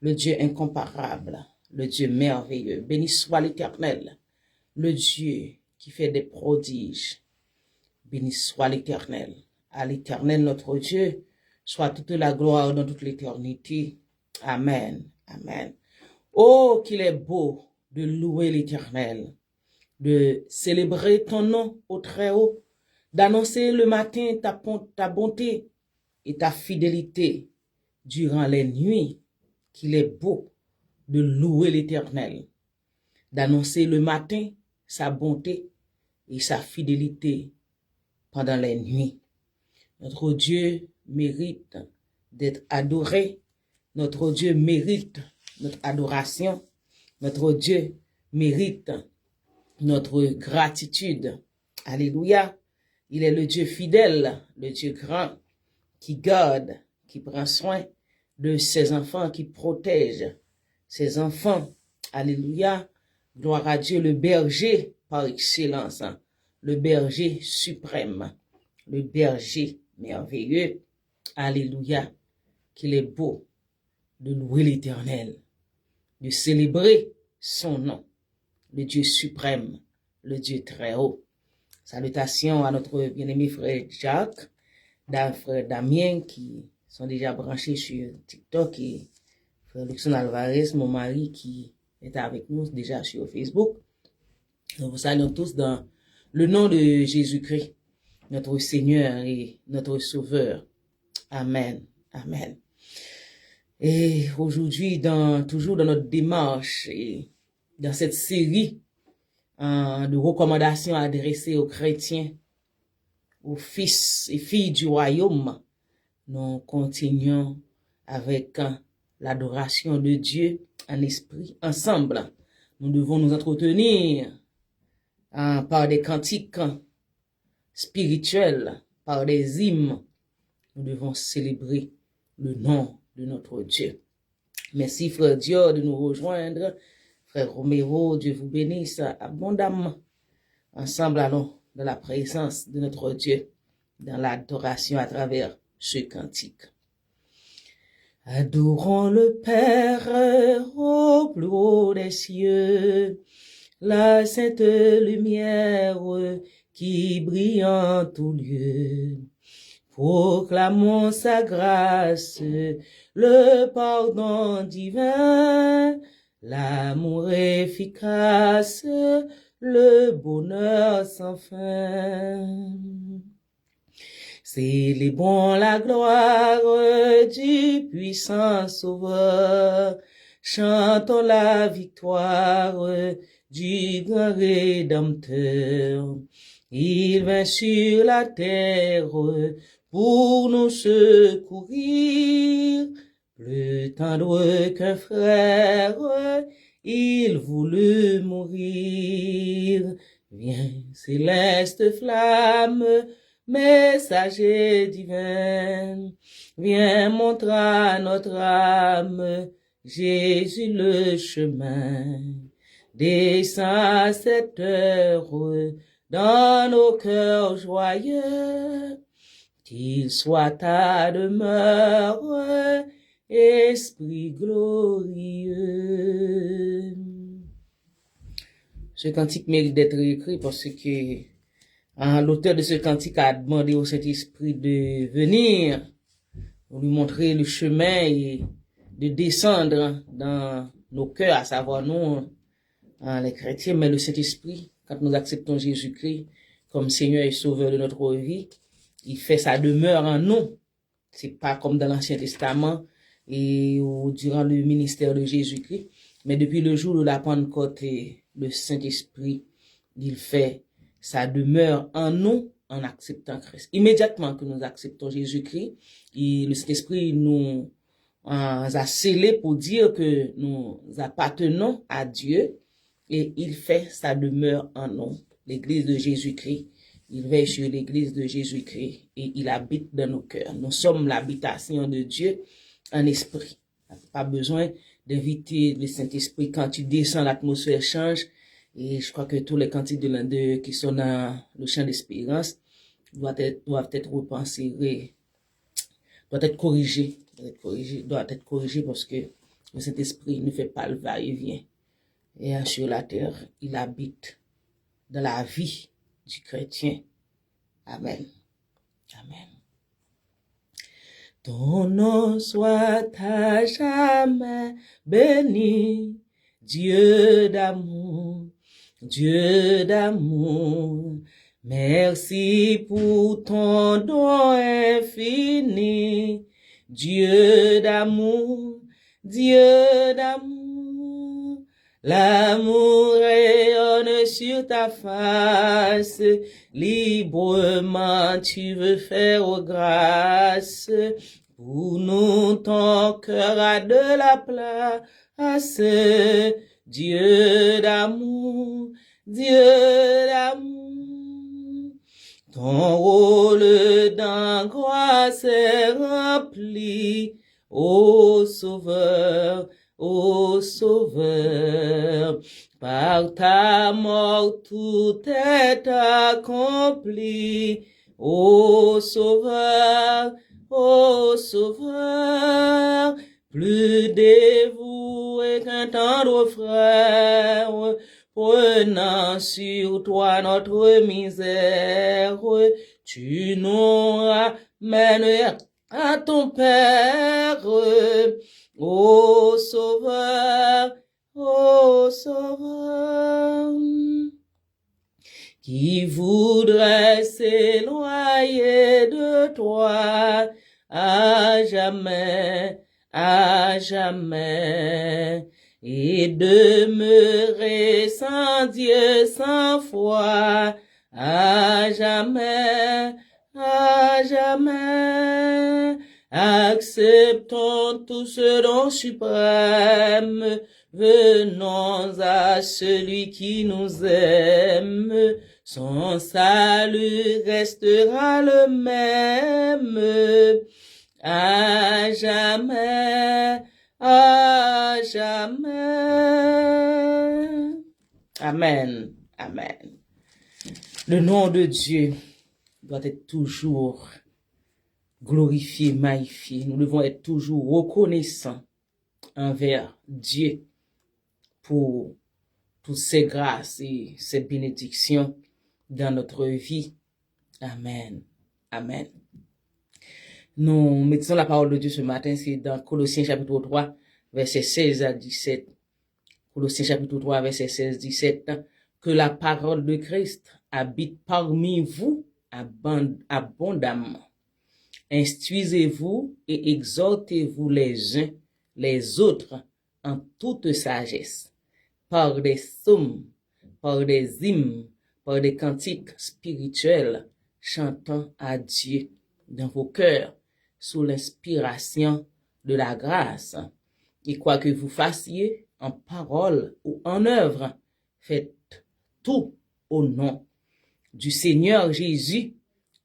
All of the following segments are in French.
le Dieu incomparable, le Dieu merveilleux. Béni soit l'Éternel, le Dieu qui fait des prodiges. Béni soit l'Éternel. À l'Éternel, notre Dieu, soit toute la gloire dans toute l'éternité. Amen. Amen. Oh, qu'il est beau de louer l'Éternel, de célébrer ton nom au Très-Haut, d'annoncer le matin ta bonté et ta fidélité durant les nuits, qu'il est beau de louer l'Éternel, d'annoncer le matin sa bonté et sa fidélité pendant les nuits. Notre Dieu mérite d'être adoré. Notre Dieu mérite notre adoration. Notre Dieu mérite notre gratitude. Alléluia. Il est le Dieu fidèle, le Dieu grand, qui garde, qui prend soin de ses enfants, qui protège ses enfants. Alléluia. Gloire à Dieu, le berger par excellence, le berger suprême, le berger merveilleux. Alléluia. Qu'il est beau de louer l'Éternel, de célébrer son nom, le Dieu suprême, le Dieu très haut. Salutations à notre bien-aimé frère Jacques, frère Damien qui sont déjà branchés sur TikTok et frère Luxon Alvarez, mon mari qui est avec nous déjà sur Facebook. Nous vous saluons tous dans le nom de Jésus-Christ, notre Seigneur et notre Sauveur. Amen. Amen. Et aujourd'hui, toujours dans notre démarche et dans cette série de recommandations adressées aux chrétiens, aux fils et filles du royaume, nous continuons avec l'adoration de Dieu en esprit ensemble. Nous devons nous entretenir par des cantiques spirituels, par des hymnes. Nous devons célébrer le nom de notre Dieu. Merci frère Dieu de nous rejoindre. Frère Romero, Dieu vous bénisse abondamment. Ensemble, allons dans la présence de notre Dieu, dans l'adoration à travers ce cantique. Adorons le Père au plus haut des cieux, la sainte lumière qui brille en tout lieu. Proclamons sa grâce, le pardon divin, l'amour efficace, le bonheur sans fin. Célébrons la gloire du puissant Sauveur, chantons la victoire du grand Rédempteur. Il vint sur la terre pour nous secourir, plus tendre qu'un frère, il voulut mourir. Viens, céleste flamme, messager divin, viens montrer à notre âme Jésus le chemin. Descends à cette heure dans nos cœurs joyeux, qu'il soit ta demeure, Esprit glorieux. Ce cantique mérite d'être écrit parce que l'auteur de ce cantique a demandé au Saint-Esprit de venir, pour lui montrer le chemin et de descendre dans nos cœurs, à savoir nous, les chrétiens, mais le Saint-Esprit, quand nous acceptons Jésus-Christ comme Seigneur et Sauveur de notre vie, il fait sa demeure en nous. C'est pas comme dans l'Ancien Testament et durant le ministère de Jésus-Christ, mais depuis le jour de la Pentecôte, le Saint-Esprit, il fait sa demeure en nous en acceptant Christ. Immédiatement que nous acceptons Jésus-Christ, le Saint-Esprit nous a scellé pour dire que nous appartenons à Dieu et il fait sa demeure en nous. L'Église de Jésus-Christ, il veille sur l'Église de Jésus-Christ et il habite dans nos cœurs. Nous sommes l'habitation de Dieu en esprit. Pas besoin d'inviter le Saint-Esprit. Quand tu descends, l'atmosphère change. Et je crois que tous les cantiques de l'un d'eux qui sont dans le chant d'espérance doivent être repensés, doivent être corrigés parce que Le Saint-Esprit ne fait pas le va-et-vient. Et sur la terre, il habite dans la vie du chrétien. Amen. Amen. Ton nom soit à jamais béni, Dieu d'amour, Dieu d'amour. Merci pour ton don infini, Dieu d'amour, Dieu d'amour. L'amour rayonne sur ta face, librement tu veux faire grâce. Pour nous, ton cœur a de la place, Dieu d'amour, Dieu d'amour. Ton rôle d'angoisse est rempli, ô Sauveur, ô Sauveur. Par ta mort tout est accompli, ô Sauveur, ô Sauveur. Plus dévoué qu'un tendre frère, prenant sur toi notre misère, tu nous ramènes à ton Père, ô Sauveur, ô Sauveur. Qui voudrait s'éloigner de toi à jamais, et demeurer sans Dieu, sans foi, à jamais, acceptons tout ce don suprême, venons à celui qui nous aime, son salut restera le même, à jamais, à jamais. Amen, amen. Le nom de Dieu doit être toujours glorifié, magnifié. Nous devons être toujours reconnaissants envers Dieu pour toutes ses grâces et ses bénédictions dans notre vie. Amen, amen. Nous mettons la parole de Dieu ce matin, c'est dans Colossiens chapitre 3, verset 16 à 17. Colossiens chapitre 3, verset 16-17. Que la parole de Christ habite parmi vous abondamment. Instruisez-vous et exhortez-vous les uns les autres en toute sagesse, par des psaumes, par des hymnes, par des cantiques spirituels, chantant à Dieu dans vos cœurs, sous l'inspiration de la grâce. Et quoi que vous fassiez, en parole ou en œuvre, faites tout au nom du Seigneur Jésus,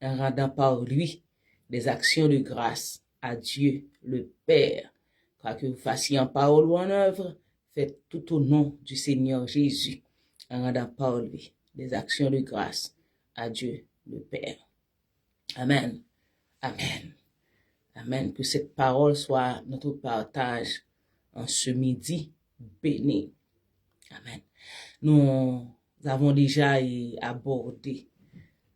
en rendant par lui des actions de grâce à Dieu le Père. Quoi que vous fassiez en parole ou en œuvre, faites tout au nom du Seigneur Jésus, en rendant par lui des actions de grâce à Dieu le Père. Amen. Amen. Amen. Que cette parole soit notre partage en ce midi béni. Amen. Nous avons déjà abordé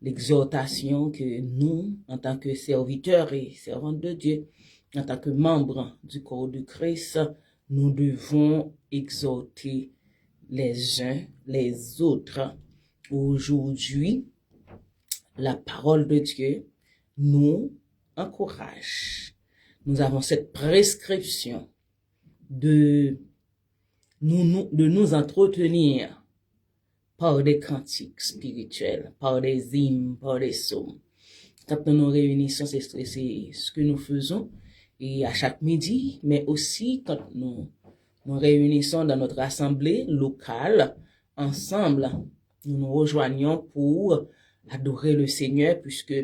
l'exhortation que nous, en tant que serviteurs et servantes de Dieu, en tant que membres du corps de Christ, nous devons exhorter les uns les autres. Aujourd'hui, la parole de Dieu nous encourage. Nous avons cette prescription de nous entretenir par des cantiques spirituels, par des hymnes, par des psaumes. Quand nous nous réunissons, c'est ce que nous faisons, et à chaque midi, mais aussi quand nous nous réunissons dans notre assemblée locale, ensemble, nous nous rejoignons pour adorer le Seigneur, puisque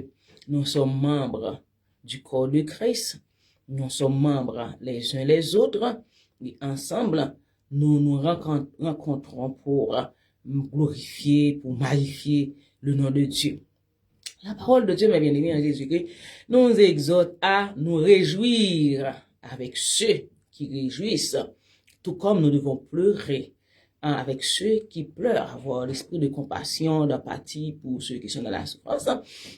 nous sommes membres du corps de Christ, nous sommes membres les uns les autres, et ensemble, nous nous rencontrons pour glorifier, pour magnifier le nom de Dieu. La parole de Dieu, mes bien-aimés en Jésus-Christ, nous exhorte à nous réjouir avec ceux qui réjouissent, tout comme nous devons pleurer avec ceux qui pleurent, avoir l'esprit de compassion, d'empathie pour ceux qui sont dans la souffrance.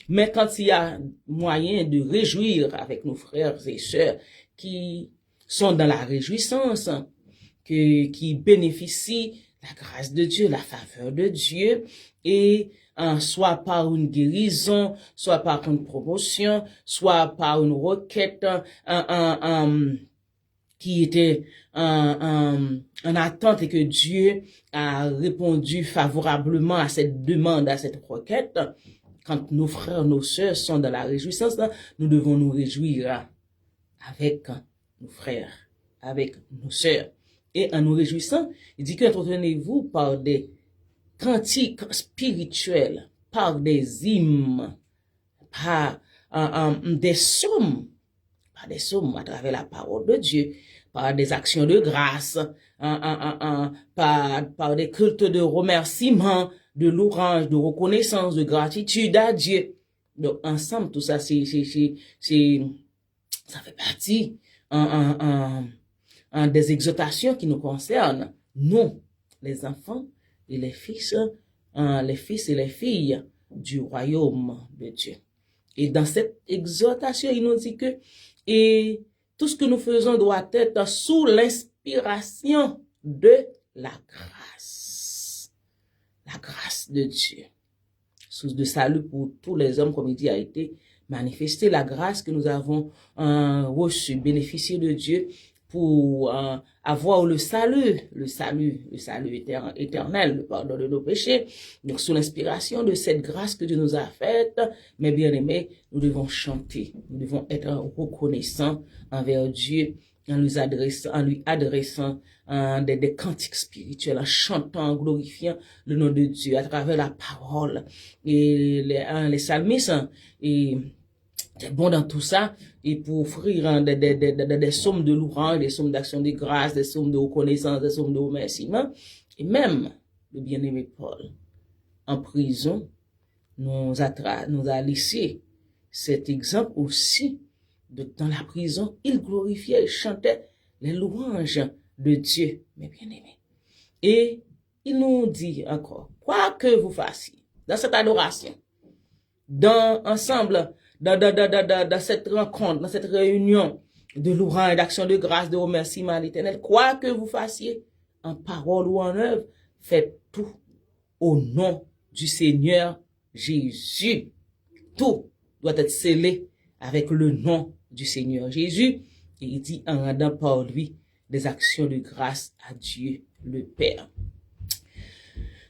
Mais quand il y a moyen de réjouir avec nos frères et sœurs qui sont dans la réjouissance, qui bénéficient la grâce de Dieu, la faveur de Dieu, et soit par une guérison, soit par une promotion, soit par une requête qui était en attente et que Dieu a répondu favorablement à cette demande, à cette requête. Quand nos frères, nos sœurs sont dans la réjouissance, nous devons nous réjouir avec nos frères, avec nos sœurs. Et en nous réjouissant, il dit que entretenez-vous par des cantiques spirituels, par des hymnes, par des psaumes à travers la parole de Dieu, par des actions de grâce, par des cultes de remerciement, de louange, de reconnaissance, de gratitude à Dieu. Donc ensemble, tout ça, ça fait partie des exhortations qui nous concernent, nous, les enfants et les fils et les filles du royaume de Dieu. Et dans cette exhortation, il nous dit que et tout ce que nous faisons doit être sous l'inspiration de la grâce de Dieu. Source de salut pour tous les hommes, comme il dit, a été manifestée. La grâce que nous avons reçue, bénéficié de Dieu pour avoir le salut éternel, le pardon de nos péchés. Donc, sous l'inspiration de cette grâce que Dieu nous a faite, mes bien-aimés, nous devons chanter, nous devons être reconnaissants envers Dieu en lui adressant des cantiques spirituels, en chantant, en glorifiant le nom de Dieu à travers la parole. Et les psalmistes, et c'est bon dans tout ça, et pour offrir des sommes de louange, des sommes d'action de grâce, des sommes de reconnaissance, des sommes de remerciement. Et même le bien-aimé Paul, en prison, nous a laissé cet exemple aussi. Dans la prison, il glorifiait, il chantait les louanges de Dieu, mes bien-aimés. Et il nous dit encore, quoi que vous fassiez dans cette adoration, ensemble, dans cette rencontre, dans cette réunion de louange et d'action de grâce, de remerciement à l'Éternel, quoi que vous fassiez, en parole ou en œuvre, faites tout au nom du Seigneur Jésus. Tout doit être scellé avec le nom du Seigneur Jésus. Et il dit en rendant par lui des actions de grâce à Dieu le Père.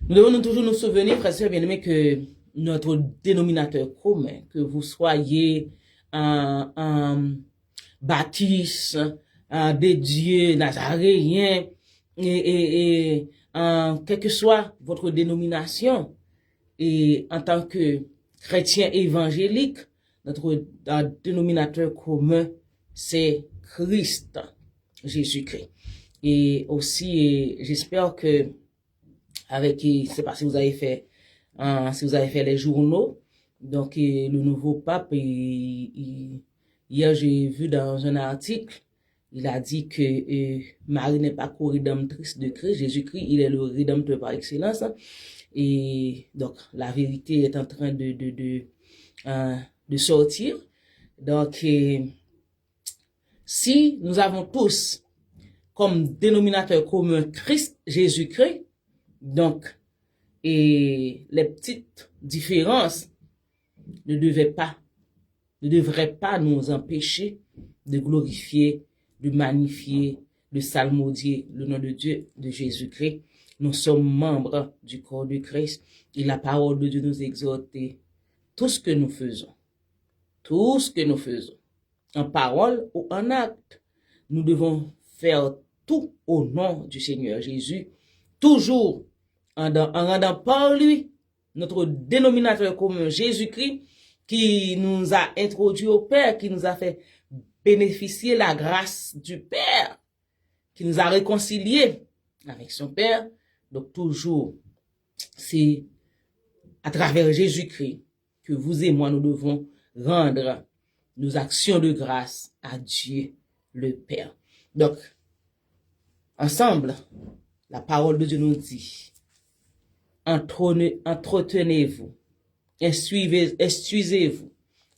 Nous devons toujours nous souvenir, frères et sœurs bien-aimés, que notre dénominateur commun, que vous soyez baptiste, des dieux nazaréens, et quelle que soit votre dénomination, et en tant que chrétien évangélique, notre dénominateur commun, c'est Christ, Jésus-Christ. Et aussi, j'espère que avec, je sais pas si vous avez fait les journaux, donc le nouveau pape, hier j'ai vu dans un article, il a dit que Marie n'est pas co-rédemptrice de Christ, Jésus-Christ, il est le rédempteur par excellence. Et donc la vérité est en train de sortir. Donc si nous avons tous comme dénominateur commun Christ, Jésus-Christ, donc et les petites différences ne devraient pas nous empêcher de glorifier, de magnifier, de psalmodier le nom de Dieu, de Jésus-Christ. Nous sommes membres du corps de Christ et la parole de Dieu nous exhorte. Tout ce que nous faisons, en parole ou en acte, nous devons faire tout au nom du Seigneur Jésus, toujours en rendant par lui notre dénominateur commun Jésus-Christ, qui nous a introduit au Père, qui nous a fait bénéficier la grâce du Père, qui nous a réconciliés avec son Père. Donc toujours, c'est à travers Jésus-Christ que vous et moi, nous devons rendre nos actions de grâce à Dieu le Père. Donc, Ensemble, la parole de Dieu nous dit, entretenez-vous, instruisez-vous,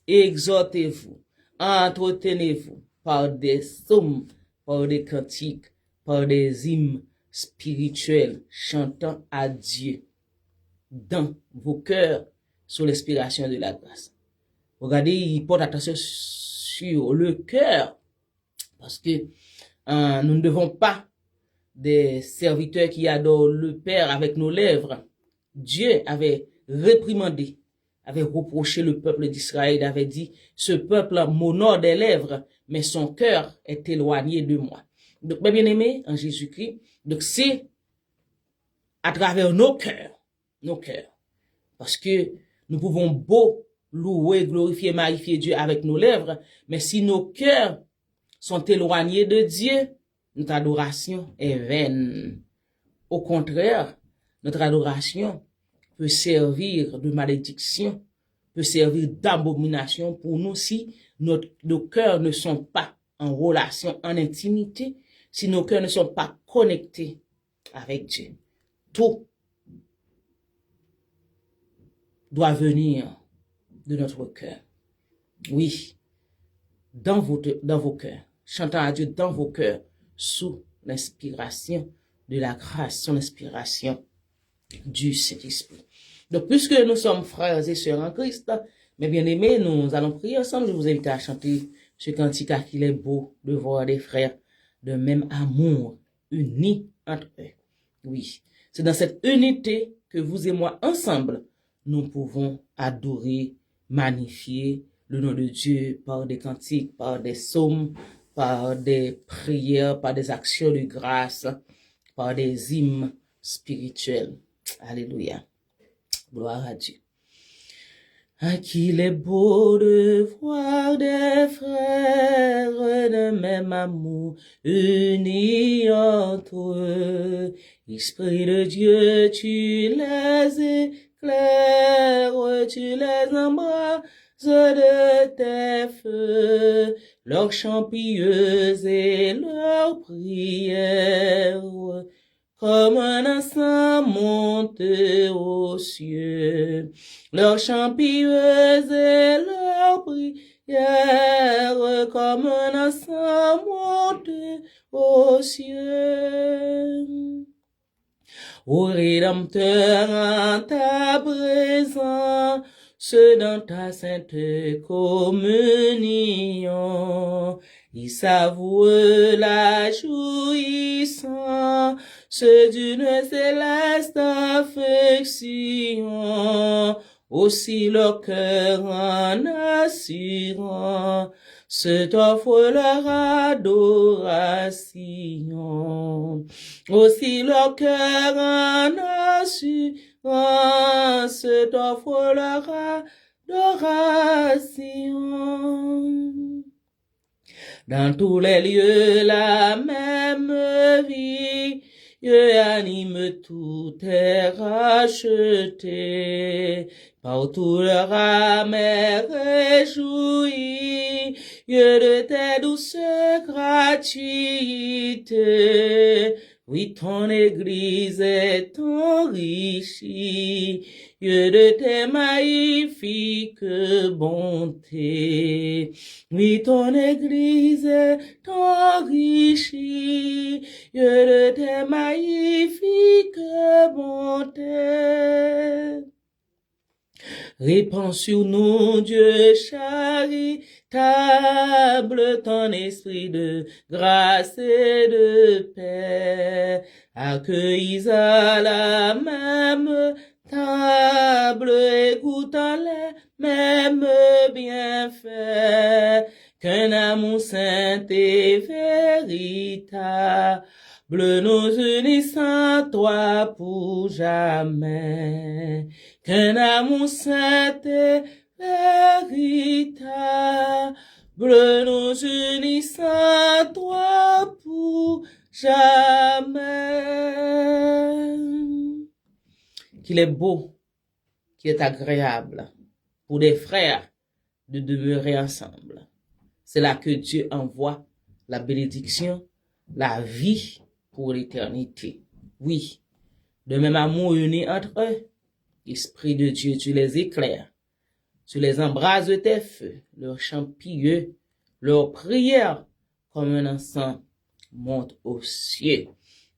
exhortez-vous, entretenez-vous par des psaumes, par des cantiques, par des hymnes spirituels, chantant à Dieu dans vos cœurs sous l'inspiration de la grâce. Regardez, il porte attention sur le cœur, parce que nous ne devons pas des serviteurs qui adorent le Père avec nos lèvres. Dieu avait réprimandé, avait reproché le peuple d'Israël, avait dit, ce peuple m'honore des lèvres, mais son cœur est éloigné de moi. Donc, mes bien-aimés, en Jésus-Christ, donc c'est à travers nos cœurs, parce que nous pouvons beau louer, glorifier, magnifier Dieu avec nos lèvres, mais si nos cœurs sont éloignés de Dieu, notre adoration est vaine. Au contraire, notre adoration peut servir de malédiction, peut servir d'abomination pour nous si nos cœurs ne sont pas en relation, en intimité, si nos cœurs ne sont pas connectés avec Dieu. Tout doit venir de notre cœur. Oui, dans vos cœurs, chantant à Dieu dans vos cœurs, sous l'inspiration de la grâce, sous l'inspiration du Saint-Esprit. Donc, puisque nous sommes frères et sœurs en Christ, mes bien-aimés, nous allons prier ensemble. Je vous invite à chanter ce cantique car qu'il est beau de voir des frères de même amour, unis entre eux. Oui, c'est dans cette unité que vous et moi, ensemble, nous pouvons adorer, magnifier le nom de Dieu par des cantiques, par des psaumes, par des prières, par des actions de grâce, par des hymnes spirituels. Alléluia. Gloire à Dieu. Ah, qu'il est beau de voir des frères de même amour unis entre eux. Esprit de Dieu, tu les éclaires, tu les embrasses de tes feux, leurs chants pieux et leurs prières, comme un encens monte aux cieux. Leurs chants pieux et leurs prières, comme un encens monte aux cieux. Ô Rédempteur, en ta présence, dans ta sainte communion, il savoure la jouissance d'une céleste affection, aussi leur cœur en assurant se t'offre leur adoration, aussi leur cœur en assurant se t'offre leur adoration. Dans tous les lieux, la même vie anime tout est racheté. Partout leur âme est réjouie de tes douces gratuités. Oui, ton église est enrichie de tes magnifiques bontés. Oui, ton église est enrichie de tes magnifiques bontés. Répands sur nous, Dieu charitable, ton esprit de grâce et de paix. Accueillis à la même table, écoutant les mêmes bienfaits, qu'un amour saint et véritable nous unissent à toi pour jamais. Qu'un amour saint et véritable nous unissent à toi pour jamais. Qu'il est beau, qu'il est agréable pour des frères de demeurer ensemble. C'est là que Dieu envoie la bénédiction, la vie pour l'éternité. Oui, de même amour uni entre eux, Esprit de Dieu, tu les éclaires, tu les embrases de tes feux, leurs chants pieux, leurs prières comme un encens monte aux cieux.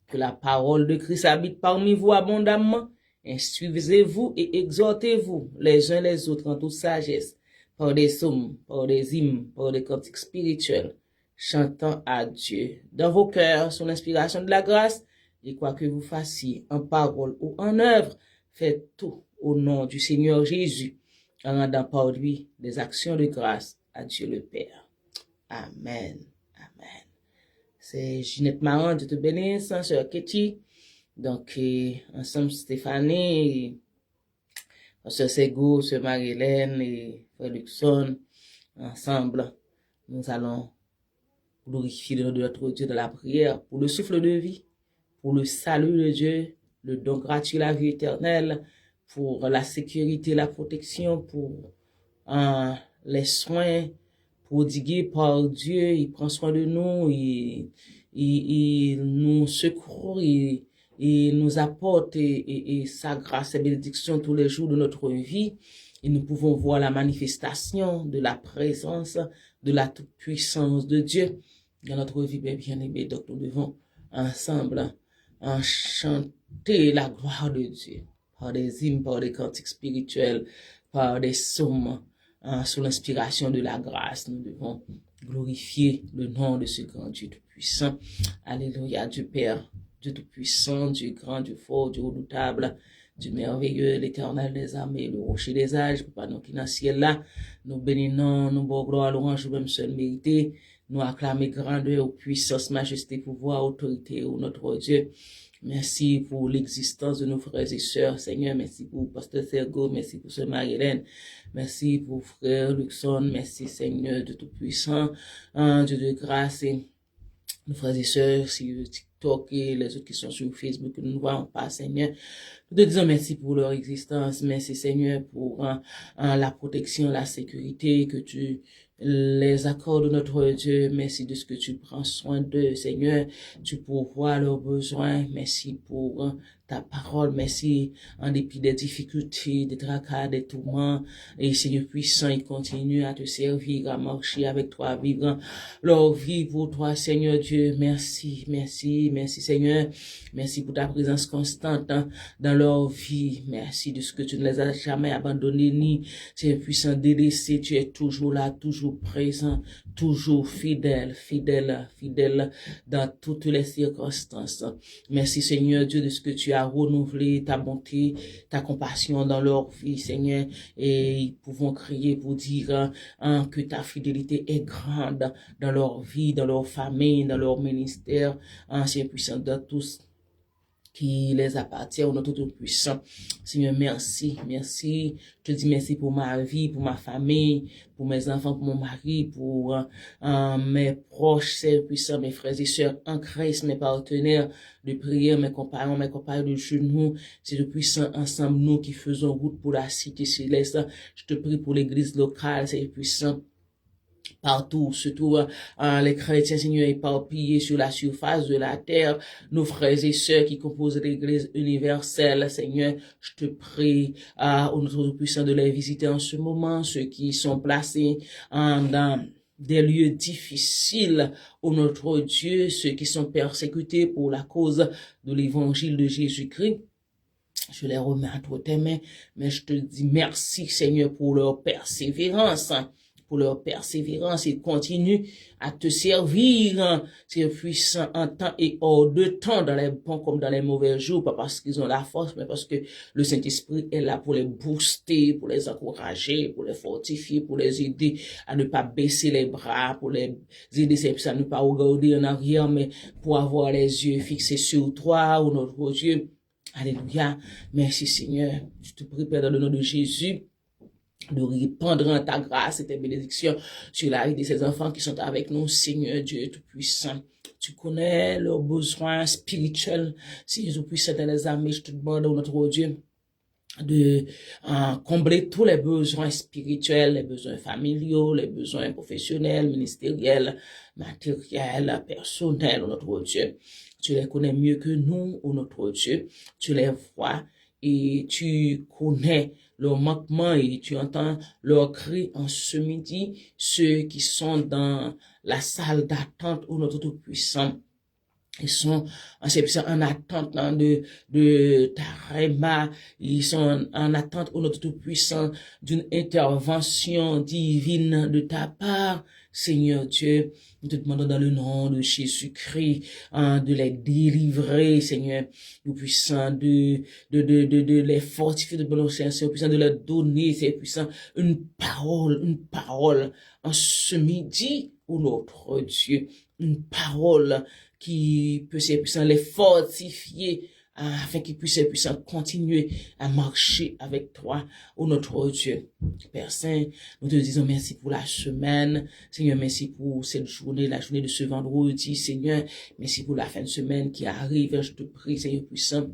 Que la parole de Christ habite parmi vous abondamment. Instruisez-vous et exhortez-vous les uns les autres en toute sagesse, par des psaumes, par des hymnes, par des cantiques spirituels, chantant à Dieu dans vos cœurs sous l'inspiration de la grâce, et quoi que vous fassiez en parole ou en œuvre, faites tout au nom du Seigneur Jésus, en rendant par lui des actions de grâce à Dieu le Père. Amen. Amen. C'est Ginette Marant, Dieu te bénisse, sœur Ketty. Donc, ensemble, Stéphanie, sœur Sego, sœur Marie-Hélène et frère Luxon, ensemble, nous allons glorifier le nom de notre Dieu de la prière pour le souffle de vie, pour le salut de Dieu, le don gratuit, la vie éternelle, pour la sécurité, la protection, pour les soins prodigués par Dieu. Il prend soin de nous, il nous secourt, il nous apporte et sa grâce et bénédiction tous les jours de notre vie. Et nous pouvons voir la manifestation de la présence, de la toute-puissance de Dieu dans notre vie, bien-aimés. Donc nous devons ensemble chanter la gloire de Dieu par des hymnes, par des cantiques spirituels, par des psaumes, sous l'inspiration de la grâce. Nous devons glorifier le nom de ce grand Dieu tout-puissant. Alléluia, Dieu Père, Dieu tout-puissant, Dieu grand, Dieu fort, Dieu redoutable, Dieu merveilleux, l'éternel des armées, le rocher des âges, Papa, nous qui dans le ciel là, nous bénissons, nous bon gloire, louange, même seul mérité, nous acclamons grandeur, puissance, majesté, pouvoir, autorité, ô notre Dieu. Merci pour l'existence de nos frères et sœurs, Seigneur. Merci pour Pasteur Sergo, merci pour Sœur Marie-Hélène, merci pour Frère Luxon, merci Seigneur de Tout-Puissant, Dieu de grâce et nos frères et sœurs sur TikTok et les autres qui sont sur Facebook que nous ne voyons pas, Seigneur. Nous te disons merci pour leur existence, merci Seigneur pour la protection, la sécurité que tu les accordes, notre Dieu. Merci de ce que tu prends soin d'eux, Seigneur. Tu pourvois leurs besoins. Merci pour ta parole. Merci en dépit des difficultés, des tracas, des tourments. Et Seigneur puissant, il continue à te servir, à marcher avec toi, à vivre leur vie pour toi, Seigneur Dieu. Merci, merci, merci Seigneur. Merci pour ta présence constante dans leur vie. Merci de ce que tu ne les as jamais abandonnés, ni Seigneur puissant délaissés. Tu es toujours là, toujours présent, toujours fidèle, fidèle, fidèle dans toutes les circonstances. Merci Seigneur Dieu de ce que tu as renouvelé ta bonté, ta compassion dans leur vie, Seigneur, et ils pouvons crier pour dire que ta fidélité est grande dans leur vie, dans leur famille, dans leur ministère, Seigneur puissant dans tous qui les appartient au nom tout-puissant. Seigneur, merci, merci. Je te dis merci pour ma vie, pour ma famille, pour mes enfants, pour mon mari, pour mes proches, Seigneur puissant, mes frères et sœurs en Christ, mes partenaires de prière, mes compagnons de genoux. Seigneur puissant, ensemble, nous qui faisons route pour la cité céleste. Je te prie pour l'église locale, Seigneur puissant, partout, surtout les chrétiens, Seigneur, éparpillés sur la surface de la terre, nos frères et sœurs qui composent l'Église universelle, Seigneur, je te prie au notre puissant de les visiter en ce moment, ceux qui sont placés dans des lieux difficiles, ô notre Dieu, ceux qui sont persécutés pour la cause de l'évangile de Jésus-Christ. Je les remets entre tes mains, mais je te dis merci, Seigneur, pour leur persévérance. Pour leur persévérance, ils continuent à te servir, Seigneur puissant, en temps et hors de temps, dans les bons comme dans les mauvais jours, pas parce qu'ils ont la force, mais parce que le Saint-Esprit est là pour les booster, pour les encourager, pour les fortifier, pour les aider à ne pas baisser les bras, pour les aider à ne pas regarder en arrière, mais pour avoir les yeux fixés sur toi, ou notre Dieu. Alléluia. Merci Seigneur. Je te prie, Père, dans le nom de Jésus, de répandre en ta grâce et tes bénédictions sur la vie de ces enfants qui sont avec nous, Seigneur Dieu Tout-Puissant. Tu connais leurs besoins spirituels. Seigneur Tout-Puissant, dans les armées, je te demande, notre Dieu, de combler tous les besoins spirituels, les besoins familiaux, les besoins professionnels, ministériels, matériels, personnels, oh notre Dieu. Tu les connais mieux que nous, oh notre Dieu. Tu les vois et tu connais leurs manquements et tu entends leurs cris en ce midi, ceux qui sont dans la salle d'attente, oh notre Tout-Puissant. Ils sont en attente de ta réma. Ils sont en attente, au notre Tout-Puissant, d'une intervention divine de ta part. Seigneur Dieu, nous te demandons dans le nom de Jésus-Christ, de les délivrer, Seigneur, Tout-Puissant, de les fortifier de bon Seigneur puissant, de leur donner, Seigneur puissant, une parole en ce midi, ô notre Dieu, une parole qui peut Seigneur puissant les fortifier afin qu'ils puissent continuer à marcher avec toi, ô notre Dieu. Père Saint, nous te disons merci pour la semaine. Seigneur, merci pour cette journée, la journée de ce vendredi. Seigneur, merci pour la fin de semaine qui arrive. Je te prie, Seigneur puissant,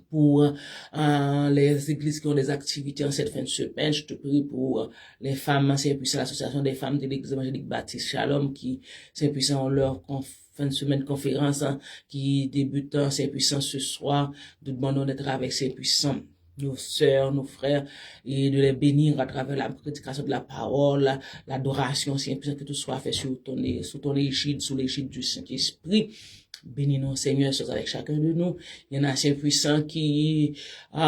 pour les églises qui ont des activités en cette fin de semaine. Je te prie pour les femmes, Seigneur puissant, l'association des femmes de l'église évangélique Baptiste Shalom qui, Seigneur puissant, ont leur fin de semaine conférence qui débute, Seigneur puissant, ce soir. Nous demandons d'être avec Seigneur puissant, nos sœurs, nos frères, et de les bénir à travers la prédication de la parole, l'adoration, Seigneur puissant, que tout soit fait sous ton égide, sous l'égide du Saint-Esprit. Bénis-nous, Seigneur, sois avec chacun de nous. Il y en a ces puissants qui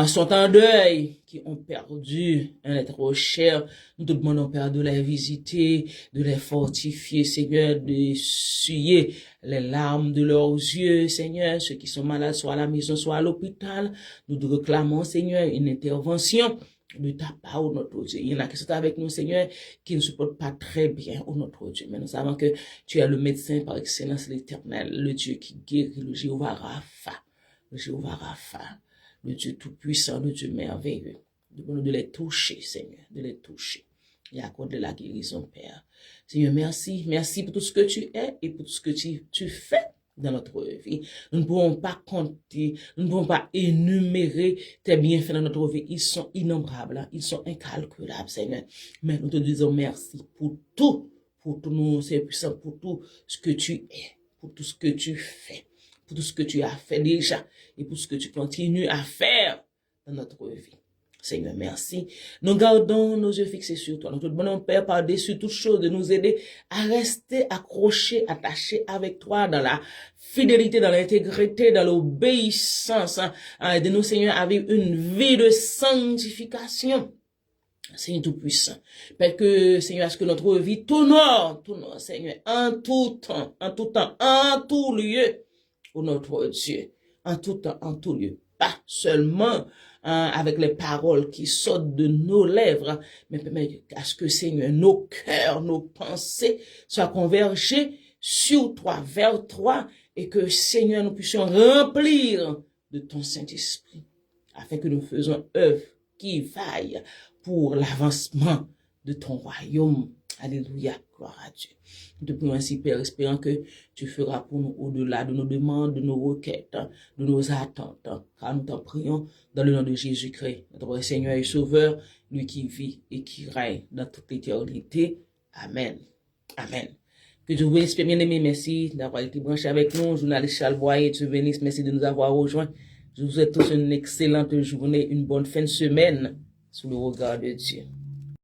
sont en deuil, qui ont perdu un être cher. Nous te demandons, Père, de les visiter, de les fortifier, Seigneur, de suyer les larmes de leurs yeux, Seigneur. Ceux qui sont malades, soit à la maison, soit à l'hôpital. Nous te réclamons, Seigneur, une intervention de ta part, ô notre Dieu. Il y en a qui sont avec nous, Seigneur, qui ne se portent pas très bien, ô notre Dieu. Mais nous savons que tu es le médecin par excellence, l'Éternel, le Dieu qui guérit, le Jéhovah Rapha, le Dieu tout-puissant, le Dieu merveilleux. Demande de les toucher, Seigneur, de les toucher. Et accorde la guérison, Père. Seigneur, merci. Merci pour tout ce que tu es et pour tout ce que tu fais dans notre vie. Nous ne pouvons pas compter, nous ne pouvons pas énumérer tes bienfaits dans notre vie. Ils sont innombrables, ils sont incalculables, Seigneur. Mais nous te disons merci pour tout nous, Seigneur puissant, pour tout ce que tu es, pour tout ce que tu fais, pour tout ce que tu as fait déjà et pour ce que tu continues à faire dans notre vie. Seigneur, merci. Nous gardons nos yeux fixés sur toi. Nous te demandons, Père, par-dessus toute chose, de nous aider à rester accrochés, attachés avec toi dans la fidélité, dans l'intégrité, dans l'obéissance. Aide-nous, Seigneur, à vivre une vie de sanctification. Seigneur tout-puissant. Père, que, Seigneur, à ce que notre vie t'honore, Seigneur, en tout temps, en tout lieu, ô notre Dieu, en tout temps, en tout lieu. Pas seulement avec les paroles qui sortent de nos lèvres, mais à ce que, Seigneur, nos cœurs, nos pensées soient convergés sur toi, vers toi, et que, Seigneur, nous puissions remplir de ton Saint-Esprit, afin que nous faisons œuvre qui vaille pour l'avancement de ton royaume. Alléluia, gloire à Dieu. Nous te prions ainsi, Père, espérant que tu feras pour nous au-delà de nos demandes, de nos requêtes, de nos attentes, car nous t'en prions dans le nom de Jésus-Christ, notre Seigneur et Sauveur, lui qui vit et qui règne dans toute l'éternité. Amen. Amen. Que Dieu vous bénisse, bien-aimés. Merci d'avoir été branché avec nous. Journaliste Charles Boyer, Dieu bénisse. Merci de nous avoir rejoints. Je vous souhaite tous une excellente journée, une bonne fin de semaine sous le regard de Dieu.